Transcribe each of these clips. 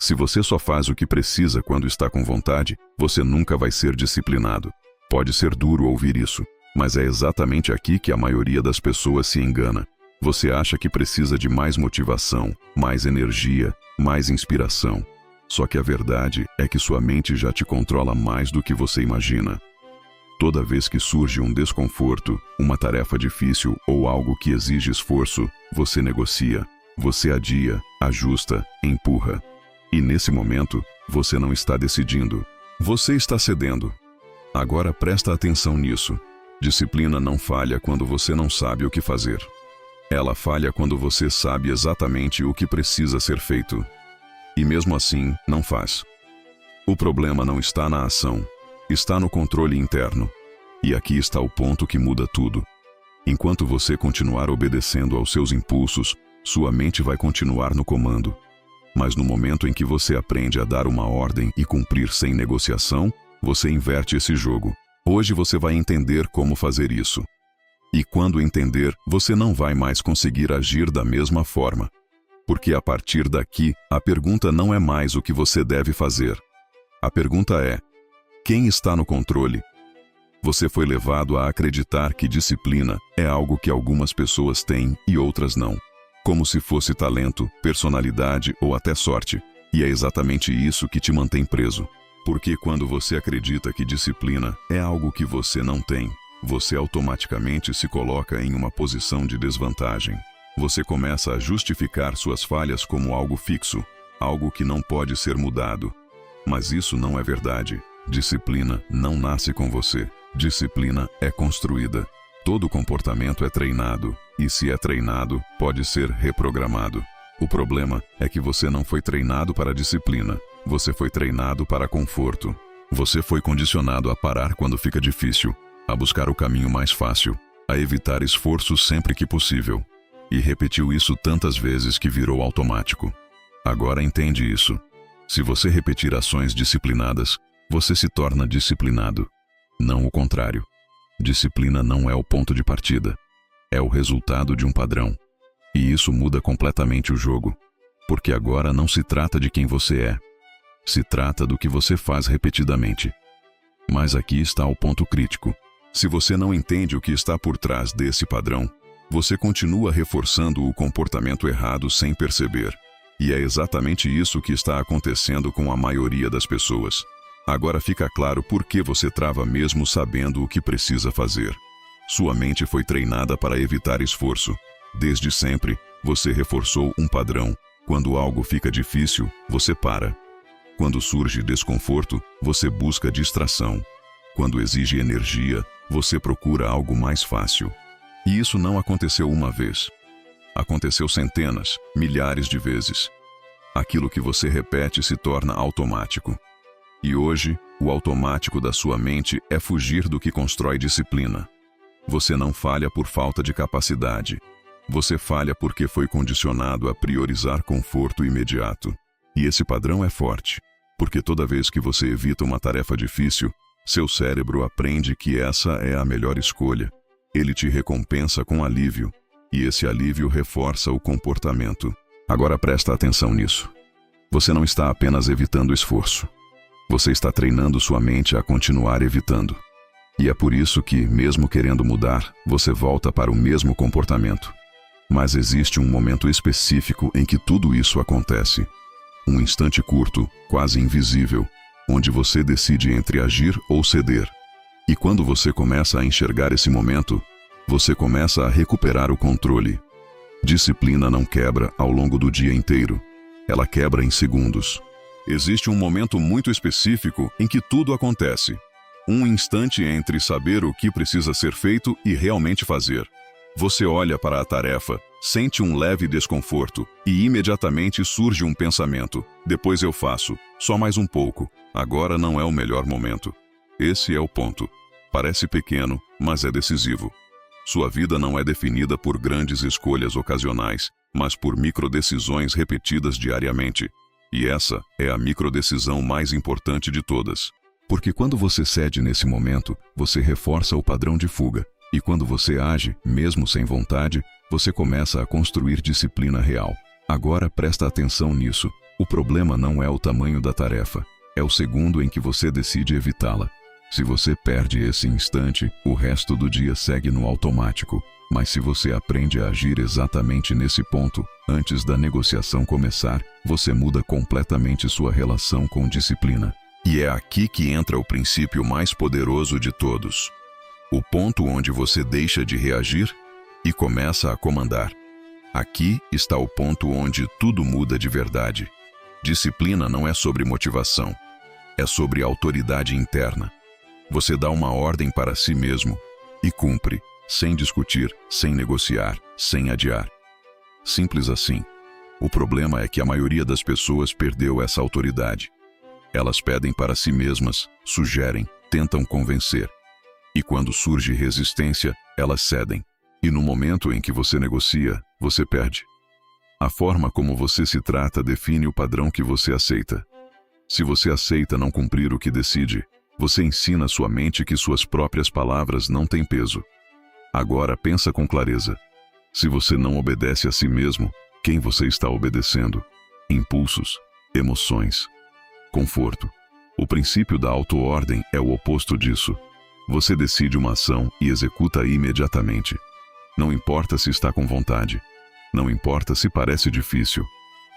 Se você só faz o que precisa quando está com vontade, você nunca vai ser disciplinado. Pode ser duro ouvir isso, mas é exatamente aqui que a maioria das pessoas se engana. Você acha que precisa de mais motivação, mais energia, mais inspiração. Só que a verdade é que sua mente já te controla mais do que você imagina. Toda vez que surge um desconforto, uma tarefa difícil ou algo que exige esforço, você negocia, você adia, ajusta, empurra. E nesse momento, você não está decidindo, você está cedendo. Agora presta atenção nisso. Disciplina não falha quando você não sabe o que fazer. Ela falha quando você sabe exatamente o que precisa ser feito. E mesmo assim, não faz. O problema não está na ação, está no controle interno. E aqui está o ponto que muda tudo. Enquanto você continuar obedecendo aos seus impulsos, sua mente vai continuar no comando. Mas no momento em que você aprende a dar uma ordem e cumprir sem negociação, você inverte esse jogo. Hoje você vai entender como fazer isso. E quando entender, você não vai mais conseguir agir da mesma forma. Porque a partir daqui, a pergunta não é mais o que você deve fazer. A pergunta é: quem está no controle? Você foi levado a acreditar que disciplina é algo que algumas pessoas têm e outras não. Como se fosse talento, personalidade ou até sorte. E é exatamente isso que te mantém preso. Porque quando você acredita que disciplina é algo que você não tem, você automaticamente se coloca em uma posição de desvantagem. Você começa a justificar suas falhas como algo fixo, algo que não pode ser mudado. Mas isso não é verdade. Disciplina não nasce com você. Disciplina é construída. Todo comportamento é treinado, e se é treinado, pode ser reprogramado. O problema é que você não foi treinado para a disciplina, você foi treinado para conforto. Você foi condicionado a parar quando fica difícil, a buscar o caminho mais fácil, a evitar esforço sempre que possível. E repetiu isso tantas vezes que virou automático. Agora entende isso. Se você repetir ações disciplinadas, você se torna disciplinado. Não o contrário. Disciplina não é o ponto de partida. É o resultado de um padrão. E isso muda completamente o jogo. Porque agora não se trata de quem você é. Se trata do que você faz repetidamente. Mas aqui está o ponto crítico. Se você não entende o que está por trás desse padrão, você continua reforçando o comportamento errado sem perceber. E é exatamente isso que está acontecendo com a maioria das pessoas. Agora fica claro por que você trava mesmo sabendo o que precisa fazer. Sua mente foi treinada para evitar esforço. Desde sempre, você reforçou um padrão. Quando algo fica difícil, você para. Quando surge desconforto, você busca distração. Quando exige energia, você procura algo mais fácil. E isso não aconteceu uma vez. Aconteceu centenas, milhares de vezes. Aquilo que você repete se torna automático. E hoje, o automático da sua mente é fugir do que constrói disciplina. Você não falha por falta de capacidade. Você falha porque foi condicionado a priorizar conforto imediato. E esse padrão é forte, porque toda vez que você evita uma tarefa difícil, seu cérebro aprende que essa é a melhor escolha. Ele te recompensa com alívio, e esse alívio reforça o comportamento. Agora presta atenção nisso. Você não está apenas evitando esforço. Você está treinando sua mente a continuar evitando. E é por isso que, mesmo querendo mudar, você volta para o mesmo comportamento. Mas existe um momento específico em que tudo isso acontece. Um instante curto, quase invisível, onde você decide entre agir ou ceder. E quando você começa a enxergar esse momento, você começa a recuperar o controle. Disciplina não quebra ao longo do dia inteiro. Ela quebra em segundos. Existe um momento muito específico em que tudo acontece. Um instante entre saber o que precisa ser feito e realmente fazer. Você olha para a tarefa, sente um leve desconforto e imediatamente surge um pensamento: depois eu faço, só mais um pouco, agora não é o melhor momento. Esse é o ponto. Parece pequeno, mas é decisivo. Sua vida não é definida por grandes escolhas ocasionais, mas por microdecisões repetidas diariamente. E essa é a microdecisão mais importante de todas. Porque quando você cede nesse momento, você reforça o padrão de fuga. E quando você age, mesmo sem vontade, você começa a construir disciplina real. Agora presta atenção nisso. O problema não é o tamanho da tarefa, é o segundo em que você decide evitá-la. Se você perde esse instante, o resto do dia segue no automático. Mas se você aprende a agir exatamente nesse ponto, antes da negociação começar, você muda completamente sua relação com disciplina. E é aqui que entra o princípio mais poderoso de todos. O ponto onde você deixa de reagir e começa a comandar. Aqui está o ponto onde tudo muda de verdade. Disciplina não é sobre motivação, é sobre autoridade interna. Você dá uma ordem para si mesmo e cumpre, sem discutir, sem negociar, sem adiar. Simples assim. O problema é que a maioria das pessoas perdeu essa autoridade. Elas pedem para si mesmas, sugerem, tentam convencer. E quando surge resistência, elas cedem. E no momento em que você negocia, você perde. A forma como você se trata define o padrão que você aceita. Se você aceita não cumprir o que decide, você ensina sua mente que suas próprias palavras não têm peso. Agora pensa com clareza. Se você não obedece a si mesmo, quem você está obedecendo? Impulsos, emoções, conforto. O princípio da auto-ordem é o oposto disso. Você decide uma ação e executa imediatamente. Não importa se está com vontade. Não importa se parece difícil.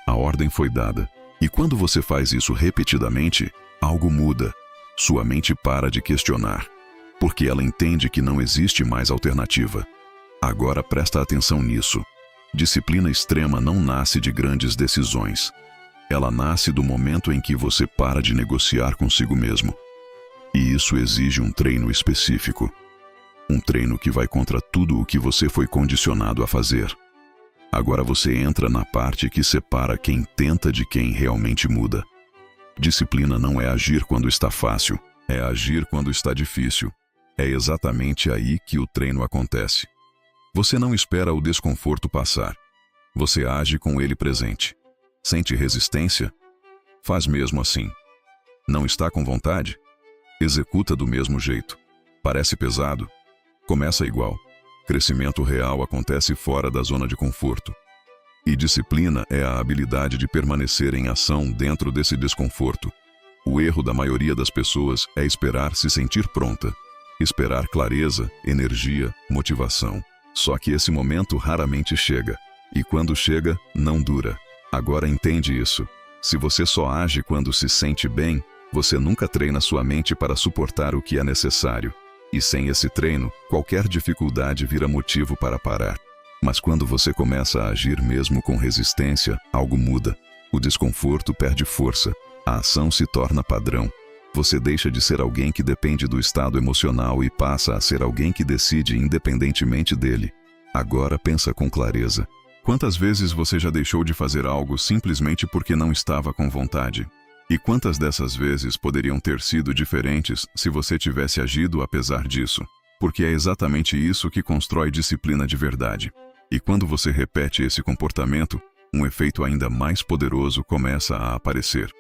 A ordem foi dada. E quando você faz isso repetidamente, algo muda. Sua mente para de questionar, porque ela entende que não existe mais alternativa. Agora presta atenção nisso. Disciplina extrema não nasce de grandes decisões. Ela nasce do momento em que você para de negociar consigo mesmo. E isso exige um treino específico. Um treino que vai contra tudo o que você foi condicionado a fazer. Agora você entra na parte que separa quem tenta de quem realmente muda. Disciplina não é agir quando está fácil, é agir quando está difícil. É exatamente aí que o treino acontece. Você não espera o desconforto passar. Você age com ele presente. Sente resistência? Faz mesmo assim. Não está com vontade? Executa do mesmo jeito. Parece pesado? Começa igual. Crescimento real acontece fora da zona de conforto. E disciplina é a habilidade de permanecer em ação dentro desse desconforto. O erro da maioria das pessoas é esperar se sentir pronta. Esperar clareza, energia, motivação. Só que esse momento raramente chega. E quando chega, não dura. Agora entende isso. Se você só age quando se sente bem, você nunca treina sua mente para suportar o que é necessário. E sem esse treino, qualquer dificuldade vira motivo para parar. Mas quando você começa a agir mesmo com resistência, algo muda. O desconforto perde força. A ação se torna padrão. Você deixa de ser alguém que depende do estado emocional e passa a ser alguém que decide independentemente dele. Agora pensa com clareza. Quantas vezes você já deixou de fazer algo simplesmente porque não estava com vontade? E quantas dessas vezes poderiam ter sido diferentes se você tivesse agido apesar disso? Porque é exatamente isso que constrói disciplina de verdade. E quando você repete esse comportamento, um efeito ainda mais poderoso começa a aparecer.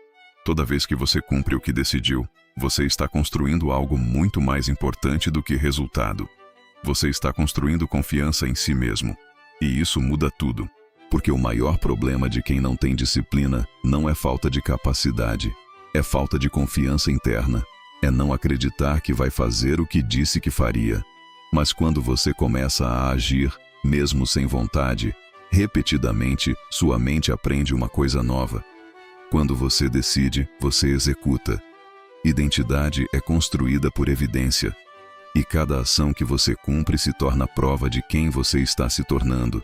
Toda vez que você cumpre o que decidiu, você está construindo algo muito mais importante do que resultado. Você está construindo confiança em si mesmo. E isso muda tudo. Porque o maior problema de quem não tem disciplina não é falta de capacidade, é falta de confiança interna, é não acreditar que vai fazer o que disse que faria. Mas quando você começa a agir, mesmo sem vontade, repetidamente, sua mente aprende uma coisa nova. Quando você decide, você executa. Identidade é construída por evidência. E cada ação que você cumpre se torna prova de quem você está se tornando.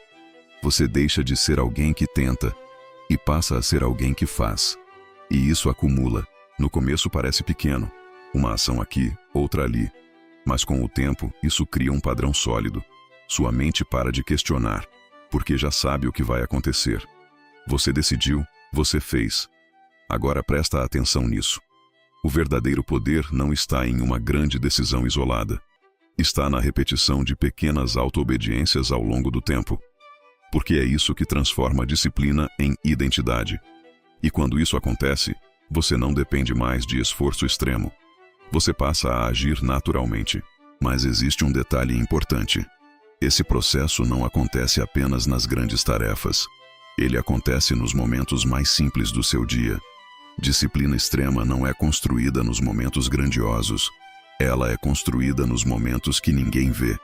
Você deixa de ser alguém que tenta e passa a ser alguém que faz. E isso acumula. No começo parece pequeno. Uma ação aqui, outra ali. Mas com o tempo, isso cria um padrão sólido. Sua mente para de questionar, porque já sabe o que vai acontecer. Você decidiu, você fez. Agora presta atenção nisso. O verdadeiro poder não está em uma grande decisão isolada. Está na repetição de pequenas auto-obediências ao longo do tempo. Porque é isso que transforma a disciplina em identidade. E quando isso acontece, você não depende mais de esforço extremo. Você passa a agir naturalmente. Mas existe um detalhe importante. Esse processo não acontece apenas nas grandes tarefas. Ele acontece nos momentos mais simples do seu dia. Disciplina extrema não é construída nos momentos grandiosos. Ela é construída nos momentos que ninguém vê.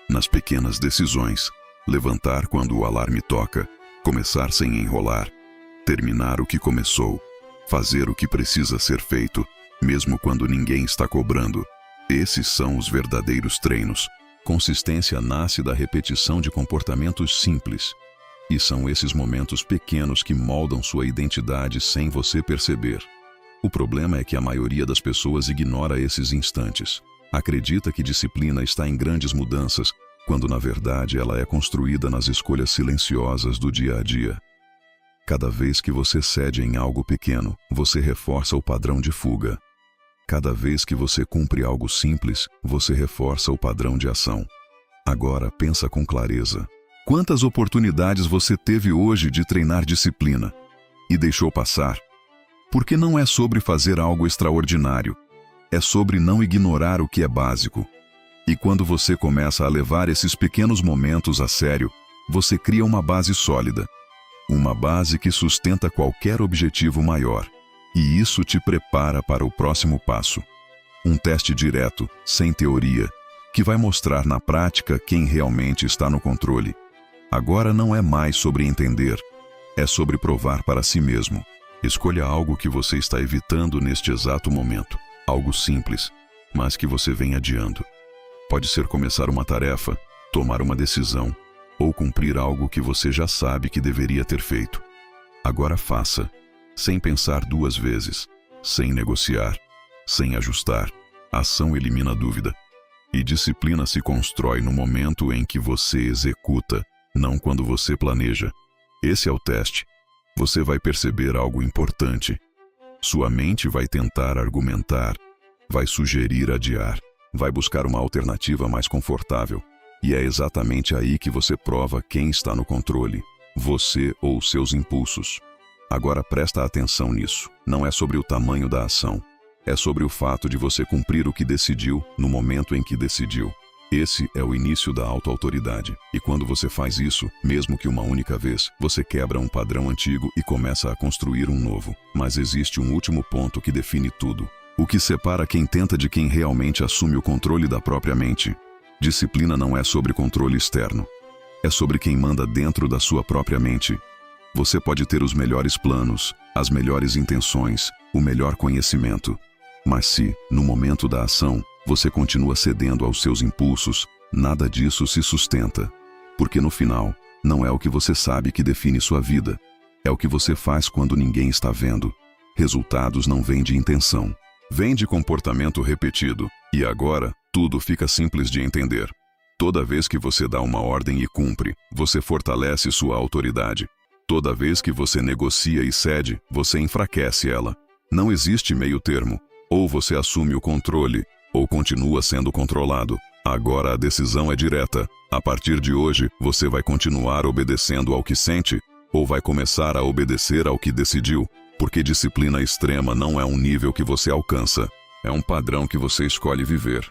Nas pequenas decisões. Levantar quando o alarme toca. Começar sem enrolar. Terminar o que começou. Fazer o que precisa ser feito, mesmo quando ninguém está cobrando. Esses são os verdadeiros treinos. Consistência nasce da repetição de comportamentos simples. E são esses momentos pequenos que moldam sua identidade sem você perceber. O problema é que a maioria das pessoas ignora esses instantes. Acredita que disciplina está em grandes mudanças, quando na verdade ela é construída nas escolhas silenciosas do dia a dia. Cada vez que você cede em algo pequeno, você reforça o padrão de fuga. Cada vez que você cumpre algo simples, você reforça o padrão de ação. Agora pensa com clareza. Quantas oportunidades você teve hoje de treinar disciplina e deixou passar? Porque não é sobre fazer algo extraordinário. É sobre não ignorar o que é básico. E quando você começa a levar esses pequenos momentos a sério, você cria uma base sólida. Uma base que sustenta qualquer objetivo maior. E isso te prepara para o próximo passo. Um teste direto, sem teoria, que vai mostrar na prática quem realmente está no controle. Agora não é mais sobre entender, é sobre provar para si mesmo. Escolha algo que você está evitando neste exato momento. Algo simples, mas que você vem adiando. Pode ser começar uma tarefa, tomar uma decisão, ou cumprir algo que você já sabe que deveria ter feito. Agora faça, sem pensar duas vezes, sem negociar, sem ajustar. A ação elimina a dúvida. E disciplina se constrói no momento em que você executa, não quando você planeja. Esse é o teste. Você vai perceber algo importante. Sua mente vai tentar argumentar, vai sugerir adiar, vai buscar uma alternativa mais confortável. E é exatamente aí que você prova quem está no controle, você ou seus impulsos. Agora presta atenção nisso. Não é sobre o tamanho da ação. É sobre o fato de você cumprir o que decidiu no momento em que decidiu. Esse é o início da autoautoridade. E quando você faz isso, mesmo que uma única vez, você quebra um padrão antigo e começa a construir um novo. Mas existe um último ponto que define tudo. O que separa quem tenta de quem realmente assume o controle da própria mente. Disciplina não é sobre controle externo. É sobre quem manda dentro da sua própria mente. Você pode ter os melhores planos, as melhores intenções, o melhor conhecimento. Mas se, no momento da ação, você continua cedendo aos seus impulsos, nada disso se sustenta. Porque no final, não é o que você sabe que define sua vida. É o que você faz quando ninguém está vendo. Resultados não vêm de intenção. Vêm de comportamento repetido. E agora, tudo fica simples de entender. Toda vez que você dá uma ordem e cumpre, você fortalece sua autoridade. Toda vez que você negocia e cede, você enfraquece ela. Não existe meio termo. Ou você assume o controle, ou continua sendo controlado. Agora a decisão é direta. A partir de hoje, você vai continuar obedecendo ao que sente, ou vai começar a obedecer ao que decidiu. Porque disciplina extrema não é um nível que você alcança. É um padrão que você escolhe viver.